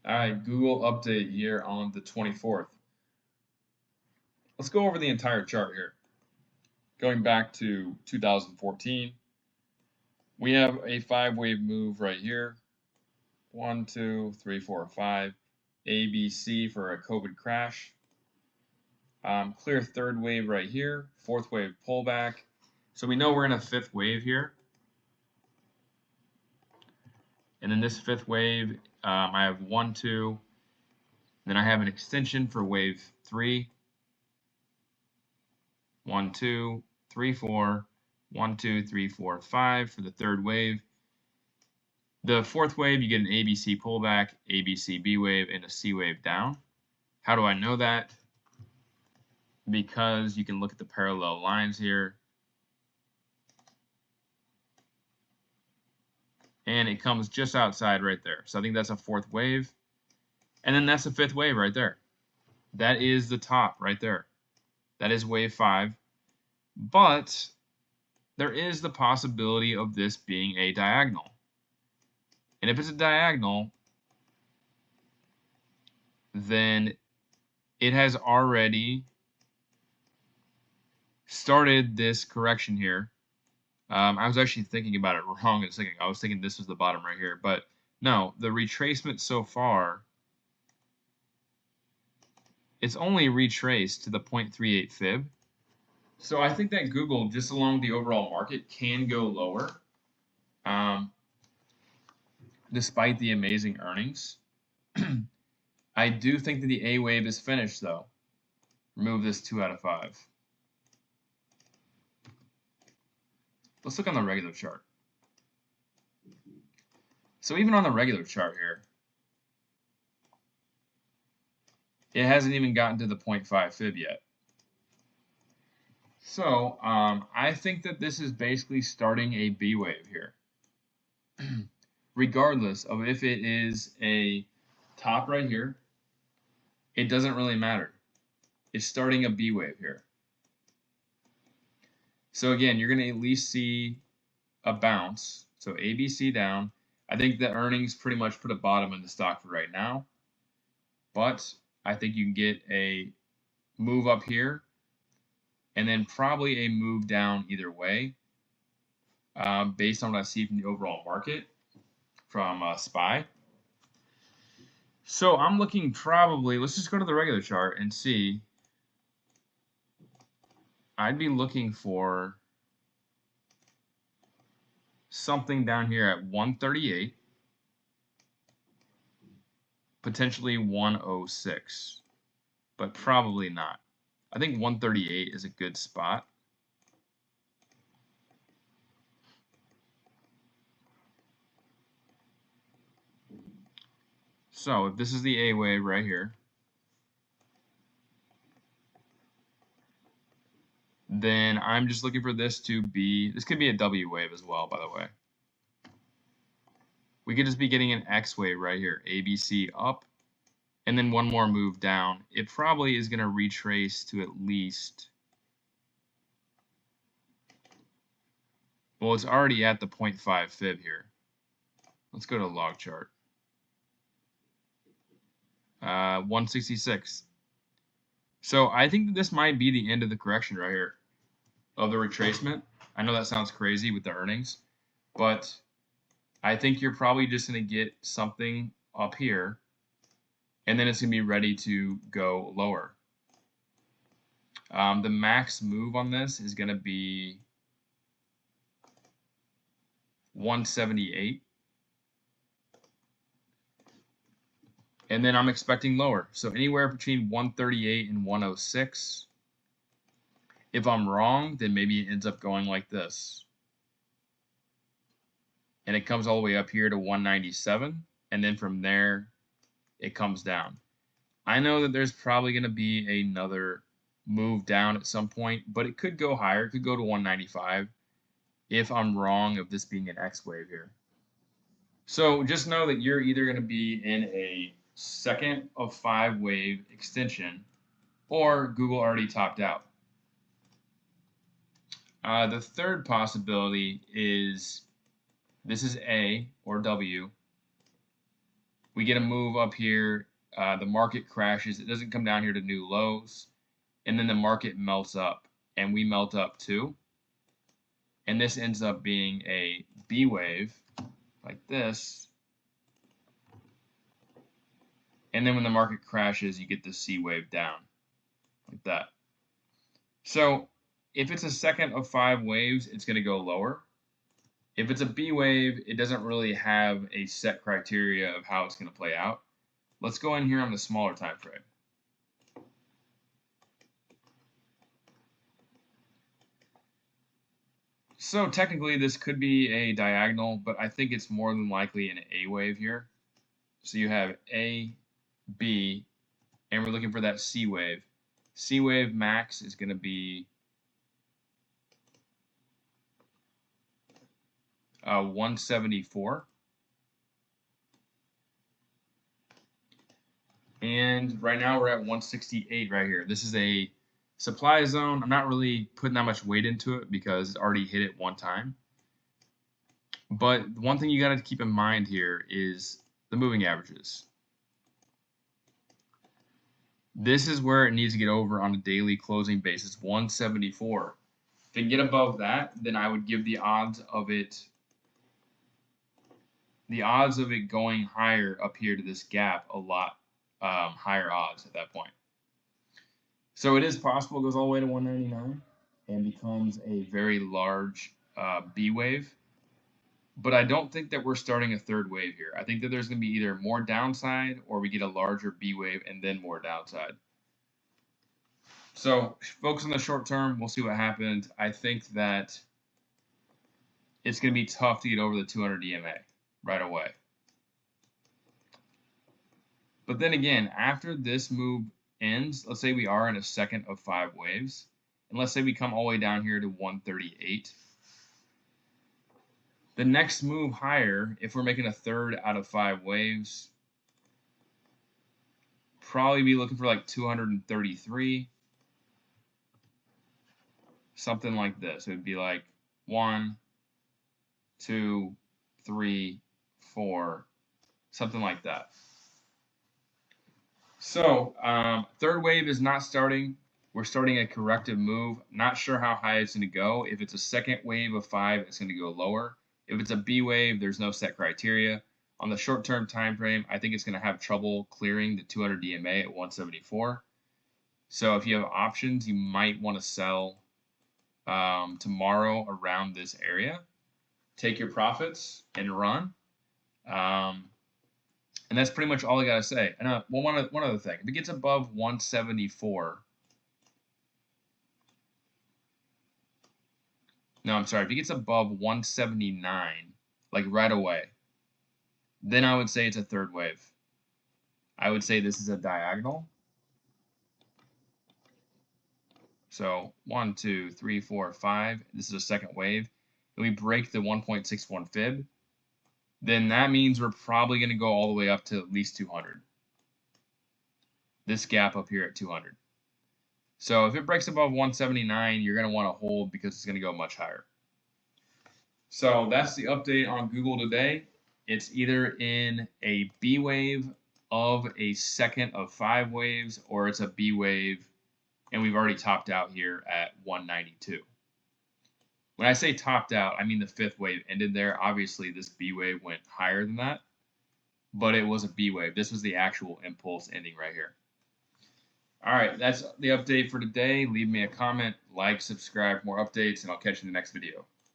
All right, Google update here on the 24th. Let's go over the entire chart here. Going back to 2014, we have a 5-wave move right here. 1, 2, 3, 4, 5. A, B, C for a COVID crash. Clear 3rd wave right here. 4th wave pullback. So we know we're in a 5th wave here. And then this 5th wave, I have 1, 2. Then I have an extension for wave 3. 1, 2, 3, 4. 1, 2, 3, 4, 5 for the 3rd wave. The 4th wave, you get an ABC pullback, ABC B wave, and a C wave down. How do I know that? Because you can look at the parallel lines here. And it comes just outside right there. So I think that's a 4th wave. And then that's a 5th wave right there. That is the top right there. That is wave 5. But there is the possibility of this being a diagonal. And if it's a diagonal, then it has already started this correction here. I was actually thinking about it wrong in a second. I was thinking this was the bottom right here. But no, the retracement so far, it's only retraced to the 0.38 fib. So I think that Google, just along the overall market, can go lower. Despite the amazing earnings. I do think that the A wave is finished though. Remove this 2 out of 5. Let's look on the regular chart. So even on the regular chart here, it hasn't even gotten to the 0.5 fib yet. So I think that this is basically starting a B wave here. Regardless of if it is a top right here, it doesn't really matter. It's starting a B wave here. So again, you're going to at least see a bounce. So ABC down. I think the earnings pretty much put a bottom in the stock for right now. But I think you can get a move up here and then probably a move down either way based on what I see from the overall market from SPY. So I'm looking probably, let's just go to the regular chart and see. I'd be looking for something down here at 138, potentially 106, but probably not. I think 138 is a good spot. So if this is the A wave right here, then I'm just looking for this to be, this could be a W wave as well, by the way. We could just be getting an X wave right here, ABC up, and then one more move down. It probably is going to retrace to at least, well, it's already at the 0.5 fib here. Let's go to log chart. 166. So I think that this might be the end of the correction right here, of the retracement. I know that sounds crazy with the earnings, but I think you're probably just going to get something up here, and then it's going to be ready to go lower. The max move on this is going to be 178. And then I'm expecting lower. So anywhere between 138 and 106. If I'm wrong, then maybe it ends up going like this. And it comes all the way up here to 197. And then from there, it comes down. I know that there's probably going to be another move down at some point, but it could go higher. It could go to 195 if I'm wrong of this being an X wave here. So just know that you're either going to be in a second of 5 wave extension, or Google already topped out. The third possibility is this is A or W, We get a move up here. The market crashes. It doesn't come down here to new lows. And then the market melts up. And we melt up too. And this ends up being a B wave like this. And then when the market crashes, you get the C wave down like that. So if it's a second of 5 waves, it's going to go lower. If it's a B wave, it doesn't really have a set criteria of how it's going to play out. Let's go in here on the smaller time frame. So technically this could be a diagonal, but I think it's more than likely an A wave here. So you have A, B, and we're looking for that C wave. C wave max is going to be 174. And right now we're at 168 right here. This is a supply zone. I'm not really putting that much weight into it because it's already hit it one time. But one thing you got to keep in mind here is the moving averages. This is where it needs to get over on a daily closing basis, 174. To get above that, then I would give the odds of it going higher up here to this gap a lot higher odds at that point. So it is possible it goes all the way to 199 and becomes a very large B wave. But I don't think that we're starting a third wave here. I think that there's going to be either more downside or we get a larger B wave and then more downside. So focus on the short term. We'll see what happens. I think that it's going to be tough to get over the 200 EMA right away. But then again, after this move ends, let's say we are in a second of 5 waves, and let's say we come all the way down here to 138. The next move higher, if we're making a third out of 5 waves, probably be looking for like 233, something like this. It would be like 1, 2, 3, 4, something like that. So third wave is not starting. We're starting a corrective move. Not sure how high it's going to go. If it's a second wave of 5, it's going to go lower. If it's a B wave, there's no set criteria. On the short-term time frame, I think it's going to have trouble clearing the 200 DMA at 174. So if you have options, you might want to sell tomorrow around this area. Take your profits and run. And that's pretty much all I got to say. And one other thing. If it gets above 174, no, I'm sorry. If it gets above 179, like right away, then I would say it's a third wave. I would say this is a diagonal. So 1, 2, 3, 4, 5. This is a second wave. If we break the 1.61 fib, then that means we're probably going to go all the way up to at least 200. This gap up here at 200. So if it breaks above 179, you're going to want to hold because it's going to go much higher. So that's the update on Google today. It's either in a B wave of a second of 5 waves, or it's a B wave, and we've already topped out here at 192. When I say topped out, I mean the 5th wave ended there. Obviously, this B wave went higher than that, but it was a B wave. This was the actual impulse ending right here. All right, that's the update for today. Leave me a comment, like, subscribe for more updates, and I'll catch you in the next video.